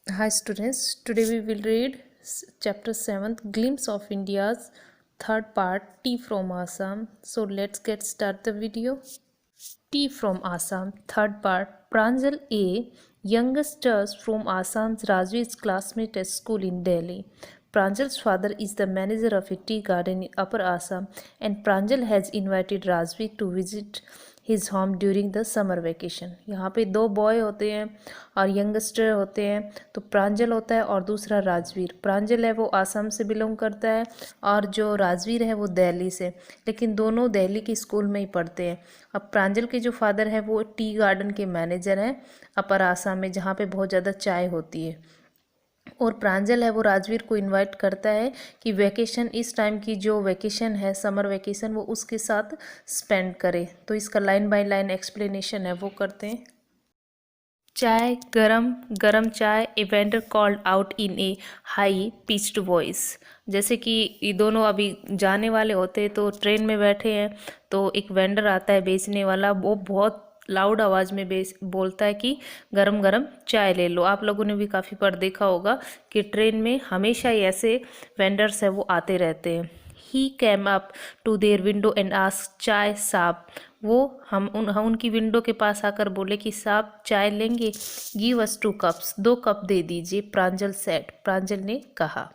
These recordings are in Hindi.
Hi students, today we will read chapter 7th Glimpse of India's third part Tea from Assam. So let's get start the video. Tea from Assam, third part. Pranjal A, youngsters from Assam's Rajveer's classmate at school in Delhi. Pranjal's father is the manager of a tea garden in Upper Assam, and Pranjal has invited Rajveer to visit his home during the summer vacation. यहाँ पे दो बॉय होते हैं और यंगस्टर होते हैं, तो प्रांजल होता है और दूसरा राजवीर। प्रांजल है वो आसाम से बिलोंग करता है और जो राजवीर है वो दिल्ली से, लेकिन दोनों दिल्ली की स्कूल में ही पढ़ते हैं। अब प्रांजल के जो फादर है वो टी गार्डन के मैनेजर हैं अपर आसाम में, जहाँ पे बहुत ज़्यादा चाय होती है। और प्रांजल है वो राजवीर को इनवाइट करता है कि वैकेशन, इस टाइम की जो वैकेशन है समर वैकेशन, वो उसके साथ स्पेंड करे। तो इसका लाइन बाय लाइन एक्सप्लेनेशन है वो करते हैं। चाय गरम गरम चाय, a vendor called out in A high pitched voice. जैसे कि ये दोनों अभी जाने वाले होते हैं, तो ट्रेन में बैठे हैं, तो एक वेंडर आता है बेचने वाला, वो बहुत लाउड आवाज़ में बोलता है कि गरम गरम चाय ले लो। आप लोगों ने भी काफ़ी बार देखा होगा कि ट्रेन में हमेशा ही ऐसे वेंडर्स है वो आते रहते हैं। He came up to their window and ask chai sahab. वो हम उनकी विंडो के पास आकर बोले कि साहब चाय लेंगे। गिव अस 2 कप्स, 2 कप दे दीजिए, प्रांजल सेड, प्रांजल ने कहा।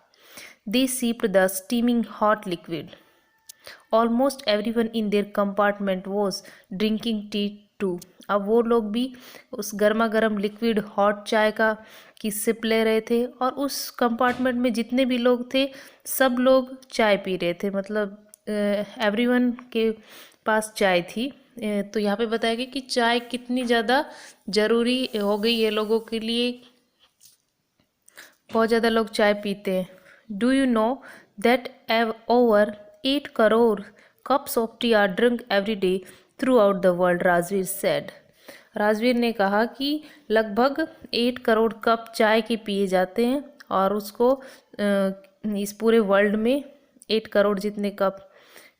They sipped the steaming hot liquid. Almost everyone in their compartment was drinking tea too. अब वो लोग भी उस गर्मा गर्म लिक्विड हॉट चाय का की सिप ले रहे थे, और उस कंपार्टमेंट में जितने भी लोग थे सब लोग चाय पी रहे थे, मतलब एवरीवन के पास चाय थी। तो यहाँ पे बताया गया कि चाय कितनी ज़्यादा ज़रूरी हो गई है लोगों के लिए, बहुत ज़्यादा लोग चाय पीते हैं। Do you know that over 8 crore cups of T R drink every day through out the world, Rajveer said. Rajveer ने कहा कि लगभग 8 करोड़ कप चाय के पिए जाते हैं, और उसको इस पूरे वर्ल्ड में 8 करोड़ जितने कप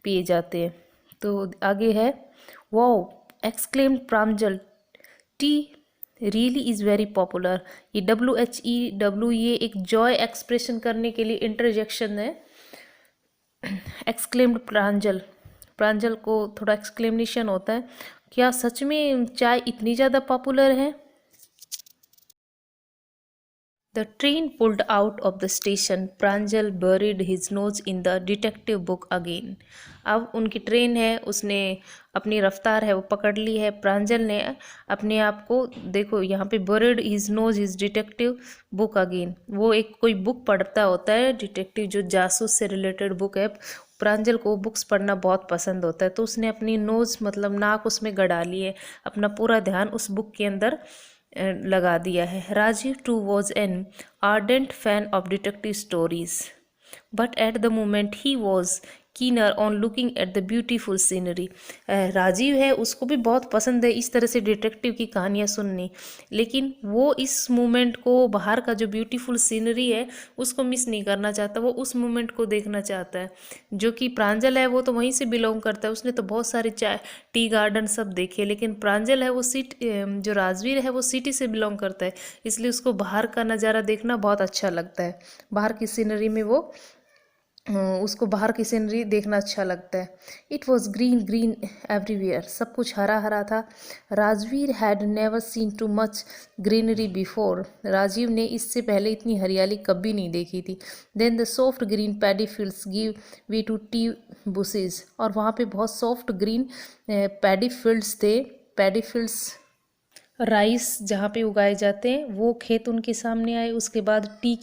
पिए जाते हैं। तो आगे है, वो exclaimed Pranjal, T really is very popular. ये WHEW ये एक जॉय एक्सप्रेशन करने के लिए इंटरजेक्शन है। एक्सक्लेम्ड प्रांजल, प्रांजल को थोड़ा एक्सक्लेमेशन होता है, क्या सच में चाय इतनी ज़्यादा पॉपुलर है। The train pulled out of the station. Pranjal buried his nose in the detective book again. अब उनकी ट्रेन है, उसने अपनी रफ्तार है वो पकड़ ली है। प्रांजल ने अपने आप को, देखो यहाँ पे buried his nose his detective book again, वो एक कोई बुक पढ़ता होता है, डिटेक्टिव जो जासूस से रिलेटेड बुक है। प्रांजल को बुक्स पढ़ना बहुत पसंद होता है, तो उसने अपनी नोज़ मतलब नाक उसमें गड़ा ली है, अपना पूरा ध्यान उस बुक के अंदर लगा दिया है। Rajiv too was an ardent fan of detective stories, but at the moment he was keener on looking at the beautiful scenery. Rajiv है, उसको भी बहुत पसंद है इस तरह से डिटेक्टिव की कहानियाँ सुननी, लेकिन वो इस मोमेंट को, बाहर का जो ब्यूटीफुल सीनरी है उसको मिस नहीं करना चाहता, वो उस मोमेंट को देखना चाहता है। जो कि प्रांजल है वो तो वहीं से बिलोंग करता है, उसने तो बहुत सारे चाय टी गार्डन सब देखे, लेकिन प्रांजल है वो जो राजवीर है वो सिटी से बिलोंग करता है, इसलिए उसको बाहर का नज़ारा देखना बहुत अच्छा लगता है। बाहर की सीनरी में वो उसको बाहर की सीनरी देखना अच्छा लगता है। It was green green everywhere, सब कुछ हरा हरा था। Rajveer had never seen too much greenery before, Rajiv ने इससे पहले इतनी हरियाली कभी नहीं देखी थी। Then the soft green paddy fields give way to tea bushes, और वहाँ पे बहुत सॉफ्ट ग्रीन पैडी फील्ड्स थे। पैडी फील्ड्स राइस जहाँ पे उगाए जाते हैं वो खेत उनके सामने आए। उसके बाद टी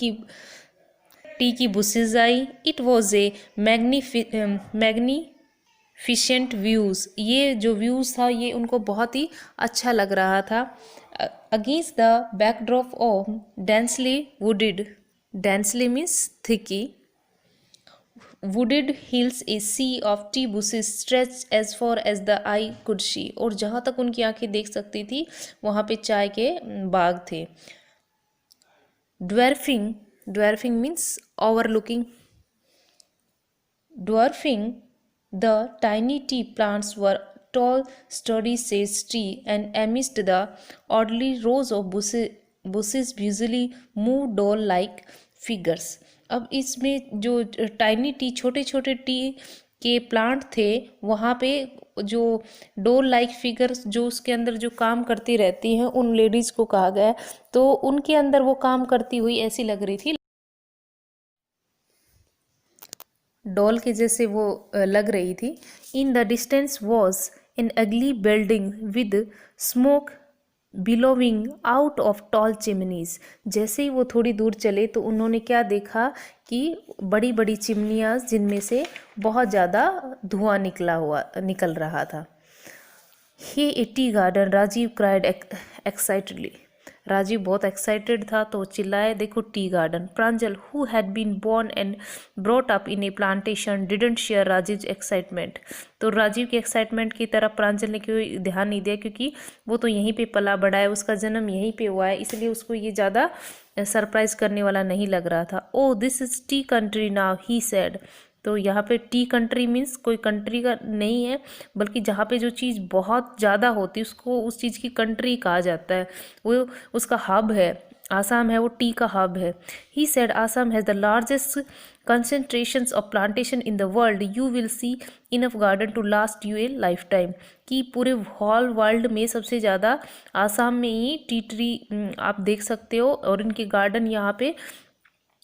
की बुशेज आई। It was a magnificent views, ये जो व्यूज़ था ये उनको बहुत ही अच्छा लग रहा था। Against the backdrop of densely wooded, densely means thickly, wooded hills, a sea of tea bushes stretched as far as the eye could see, और जहाँ तक उनकी आंखें देख सकती थी वहाँ पे चाय के बाग थे। Dwarfing, dwarfing means overlooking, dwarfing the tiny tea plants were tall sturdy sage tree, and amidst the orderly rows of bushes usually move doll like figures। अब इसमें जो टाइनी टी, छोटे छोटे टी के प्लांट थे, वहाँ पे जो डोल लाइक फिगर्स, जो उसके अंदर जो काम करती रहती हैं, उन लेडीज को कहा गया है। तो उनके अंदर वो काम करती हुई ऐसी लग रही थी, डॉल के जैसे वो लग रही थी। In the distance was an ugly building with smoke billowing out of tall chimneys. जैसे ही वो थोड़ी दूर चले तो उन्होंने क्या देखा कि बड़ी बड़ी चिमनियाँ जिनमें से बहुत ज़्यादा धुआं निकल रहा था। Hey a tea garden, Rajiv cried excitedly. Rajiv बहुत एक्साइटेड था तो चिल्लाए, देखो tea garden. Pranjal who had been born and brought up in a plantation didn't share Rajiv excitement. तो राजीव की एक्साइटमेंट की तरफ प्रांजल ने कोई ध्यान नहीं दिया, क्योंकि वो तो यहीं पे पला बड़ा है, उसका जन्म यहीं पे हुआ है, इसलिए उसको ये ज़्यादा सरप्राइज करने वाला नहीं लग रहा था। Oh this is tea country now, he said. तो यहाँ पे टी कंट्री मीन्स कोई कंट्री का नहीं है, बल्कि जहाँ पे जो चीज़ बहुत ज़्यादा होती है उसको उस चीज़ की कंट्री कहा जाता है, वो उसका हब है। आसाम है वो टी का हब है। He said Assam has the largest concentrations of plantation in the world, you will see enough garden to last you a lifetime. कि पूरे होल वर्ल्ड में सबसे ज़्यादा आसाम में ही टी ट्री आप देख सकते हो, और इनके गार्डन यहाँ पे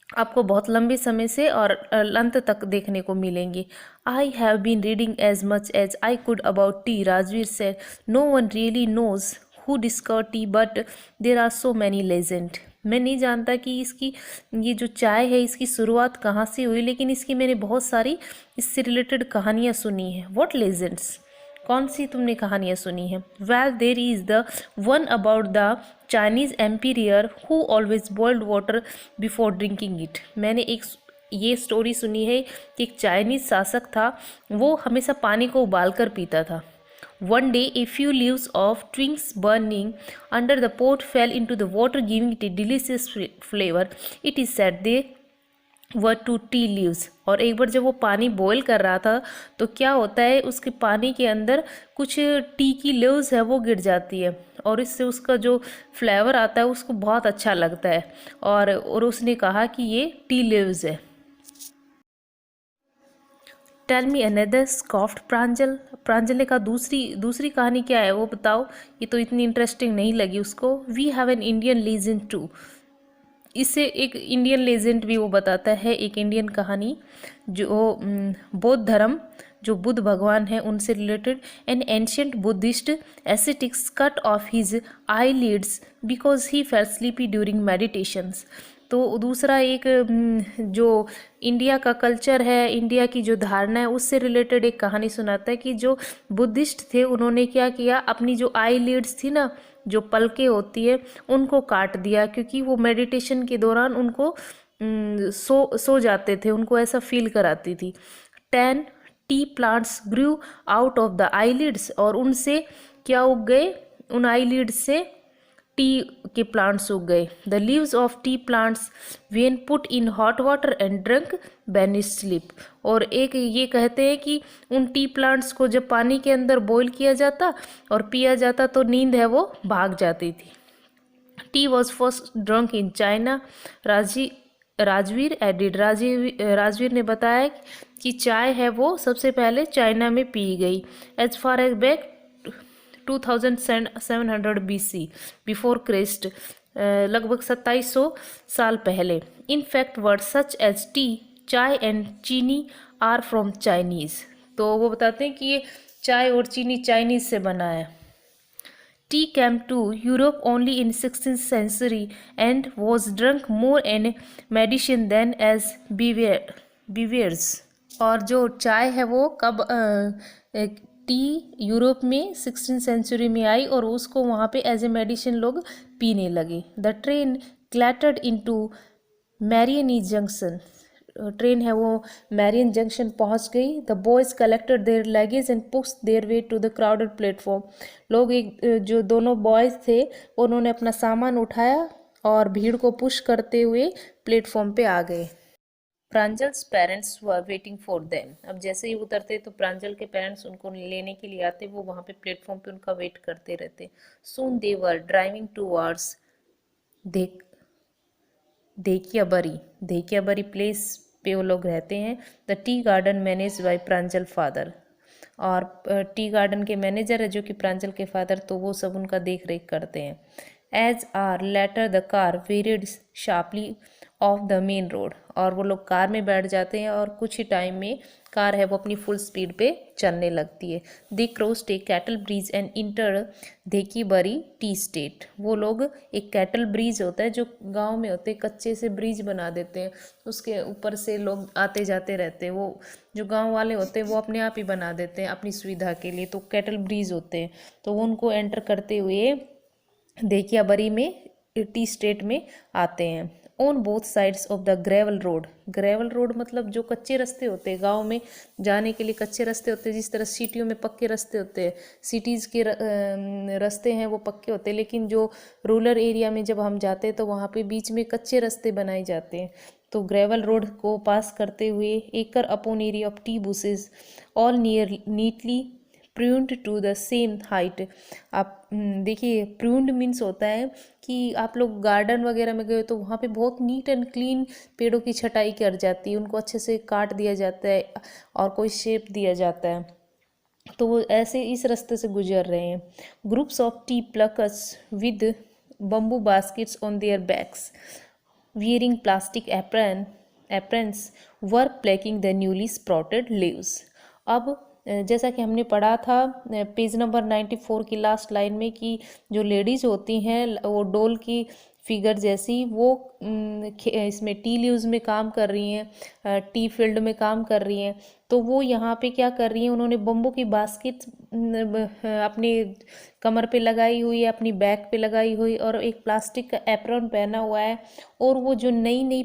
आपको बहुत लंबे समय से और अंत तक देखने को मिलेंगे। I have been reading as much as I could about tea, Rajveer said. No one really knows who discover tea but there are so many legend. मैं नहीं जानता कि इसकी ये जो चाय है इसकी शुरुआत कहाँ से हुई, लेकिन इसकी मैंने बहुत सारी इससे रिलेटेड कहानियाँ सुनी हैं। What legends? कौन सी तुमने कहानियाँ सुनी हैं? Well there is the one about the Chinese emperor who always boiled water before drinking it. मैंने एक ये स्टोरी सुनी है कि एक चाइनीज़ शासक था, वो हमेशा पानी को उबाल कर पीता था। One day a few leaves of twigs burning under the pot fell into the water giving it a delicious flavour. It is said they were two tea leaves. और एक बार जब वो पानी बॉईल कर रहा था तो क्या होता है, उसके पानी के अंदर कुछ टी की लीव्स है वो गिर जाती है, और इससे उसका जो फ्लेवर आता है उसको बहुत अच्छा लगता है। और उसने कहा कि ये टी लीव्स है। टेल मी अनदर स्कॉफ्ट प्रांजल। प्रांजल ने कहा दूसरी कहानी क्या है वो बताओ, ये तो इतनी इंटरेस्टिंग नहीं लगी उसको। We have an Indian legend too. इससे एक इंडियन लेजेंड भी वो बताता है, एक इंडियन कहानी जो बौद्ध धर्म, जो बुद्ध भगवान है उनसे related. An ancient Buddhist ascetics cut off his eyelids because he fell sleepy during meditations. तो दूसरा एक जो इंडिया का कल्चर है, इंडिया की जो धारणा है, उससे रिलेटेड एक कहानी सुनाता है कि जो बुद्धिस्ट थे उन्होंने क्या किया, अपनी जो आई लिड्स थी ना, जो पलकें होती है, उनको काट दिया, क्योंकि वो मेडिटेशन के दौरान उनको सो जाते थे, उनको ऐसा फील कराती थी। 10 T plants Guru out of the eyelids. और उनसे क्या उग गए, उन आईलिड्स से टी के प्लांट्स उग गए। The leaves of T plants when put in hot water and drunk banish sleep. और एक ये कहते हैं कि उन टी प्लांट्स को जब पानी के अंदर बॉईल किया जाता और पिया जाता तो नींद है वो भाग जाती थी। T was first drunk in China, Rajveer added. Rajveer ने बताया कि चाय है वो सबसे पहले चाइना में पी गई। As far as back 2700 BC before Christ, लगभग 2700 साल पहले। In fact word such as tea, chai and chini are from Chinese. तो वो बताते हैं कि ये चाय और चीनी चाइनीज़ से बना है। Tea came to Europe only in 16th century and was drunk more in medicine than as beverages। और जो चाय है वो कब टी यूरोप में 16th सेंचुरी में आई और उसको वहाँ पे एज ए मेडिसिन लोग पीने लगे। The train clattered into Mariani junction. Train है वो मैरियन जंक्शन पहुंच गई। The boys collected their luggage and pushed their way to the crowded platform. लोग जो दोनों बॉयज़ थे उन्होंने अपना सामान उठाया और भीड़ को पुश करते हुए प्लेटफॉर्म पे आ गए। Pranjal's parents were waiting for them. अब जैसे ही उतरते तो प्रांजल के पेरेंट्स उनको लेने के लिए आते, वो वहाँ पे प्लेटफॉर्म पे उनका वेट करते रहते। सून दे वर ड्राइविंग टूवर्ड्स देख धेकियाबरी प्लेस पे वो लोग रहते हैं। The tea garden manage by Pranjal father, और टी गार्डन के मैनेजर है जो कि प्रांजल के फादर, तो वो सब उनका देख रेख करते हैं। As are later the car veered sharply off the main road, और वो लोग कार में बैठ जाते हैं और कुछ ही टाइम में कार है वो अपनी फुल स्पीड पे चलने लगती है। They cross a cattle bridge and enter Dhekiabari tea estate. वो लोग एक कैटल ब्रिज होता है जो गांव में होते हैं, कच्चे से ब्रिज बना देते हैं, उसके ऊपर से लोग आते जाते रहते हैं। वो जो गांव वाले होते हैं वो अपने आप ही बना देते हैं अपनी सुविधा के लिए, तो कैटल ब्रिज होते हैं। तो वो उनको एंटर करते हुए धेकियाबरी में टी स्टेट में आते हैं। On both sides of the gravel road मतलब जो कच्चे रास्ते होते हैं, गांव में जाने के लिए कच्चे रास्ते होते हैं, जिस तरह सिटियों में पक्के रास्ते होते हैं। सिटीज़ के रास्ते हैं वो पक्के होते हैं, लेकिन जो रूरल एरिया में जब हम जाते हैं तो वहाँ पे बीच में कच्चे रास्ते बनाए जाते हैं। तो ग्रेवल रोड को पास करते हुए acre upon area of tea bushes all near neatly pruned to the same height. आप देखिए, प्रून्ड मीन्स होता है कि आप लोग गार्डन वगैरह में गए तो वहाँ पे बहुत नीट एंड क्लीन पेड़ों की छटाई कर जाती है, उनको अच्छे से काट दिया जाता है और कोई शेप दिया जाता है। तो वो ऐसे इस रास्ते से गुजर रहे हैं। Groups of tea pluckers with bamboo baskets on their backs wearing plastic aprons were plucking the newly sprouted leaves। अब जैसा कि हमने पढ़ा था पेज नंबर 94 की लास्ट लाइन में कि जो लेडीज़ होती हैं वो डोल की फिगर जैसी, वो इसमें टी लीव्स में काम कर रही हैं, टी फील्ड में काम कर रही हैं। तो वो यहाँ पे क्या कर रही हैं, उन्होंने बम्बू की बास्केट अपनी कमर पे लगाई हुई है, अपनी बैक पे लगाई हुई, और एक प्लास्टिक का एप्रन पहना हुआ है। और वो जो नई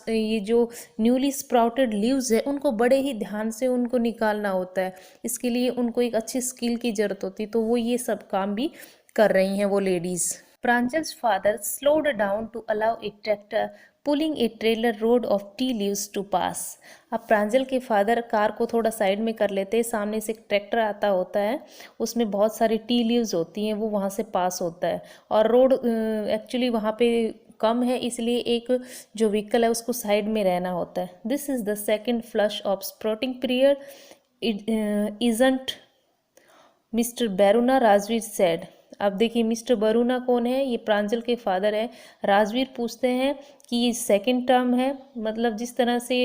ये जो न्यूली स्प्राउटेड लीव्स है उनको बड़े ही ध्यान से उनको निकालना होता है, इसके लिए उनको एक अच्छी स्किल की ज़रूरत होती है। तो वो ये सब काम भी कर रही हैं वो ladies. Pranjal's father slowed down to allow a tractor pulling a trailer load of tea leaves to pass। अब प्रांजल के फादर कार को थोड़ा साइड में कर लेते हैं, सामने से एक ट्रैक्टर आता होता है, उसमें बहुत सारी टी लीव्स होती हैं, वो वहाँ से पास होता है। और रोड एक्चुअली वहाँ पे कम है, इसलिए एक जो व्हीकल है उसको साइड में रहना होता है। This is the second flush of sprouting period isn't Mister Barua, Rajvir said. अब देखिए मिस्टर बरूना कौन है, ये प्रांजल के फादर है। राजवीर पूछते हैं कि ये सेकंड टर्म है, मतलब जिस तरह से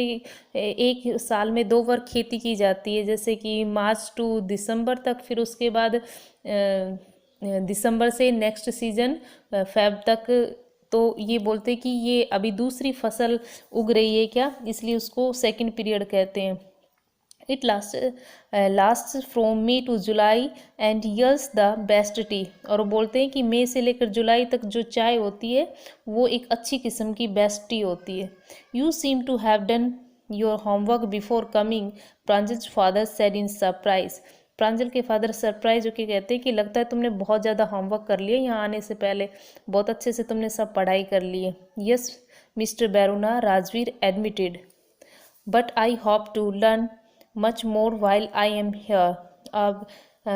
एक साल में 2 बार खेती की जाती है, जैसे कि मार्च टू दिसंबर तक, फिर उसके बाद दिसंबर से नेक्स्ट सीजन फेब तक। तो ये बोलते हैं कि ये अभी दूसरी फसल उग रही है क्या, इसलिए उसको सेकंड पीरियड कहते हैं। It last from May to July and yields the best tea. और वो बोलते हैं कि मई से लेकर जुलाई तक जो चाय होती है वो एक अच्छी किस्म की बेस्ट टी होती है। You seem to have done your homework before coming, Pranjal's father said in surprise. Pranjal के फादर सरप्राइज होकर कहते हैं कि लगता है तुमने बहुत ज़्यादा होमवर्क कर लिया यहाँ आने से पहले, बहुत अच्छे से तुमने सब पढ़ाई कर ली है। Yes Mister Barua, Rajvir admitted, but I hope to learn much more while I am here. अब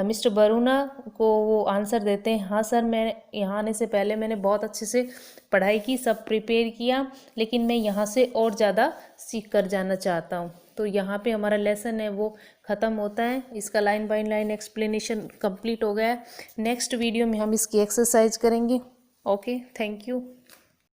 मिस्टर बरूना को वो आंसर देते हैं, हाँ सर, मैं यहाँ आने से पहले मैंने बहुत अच्छे से पढ़ाई की, सब प्रिपेयर किया, लेकिन मैं यहाँ से और ज़्यादा सीख कर जाना चाहता हूँ। तो यहाँ पे हमारा लेसन है वो ख़त्म होता है, इसका line by line explanation complete हो गया है। नेक्स्ट वीडियो में हम इसकी एक्सरसाइज करेंगे। Okay, thank you.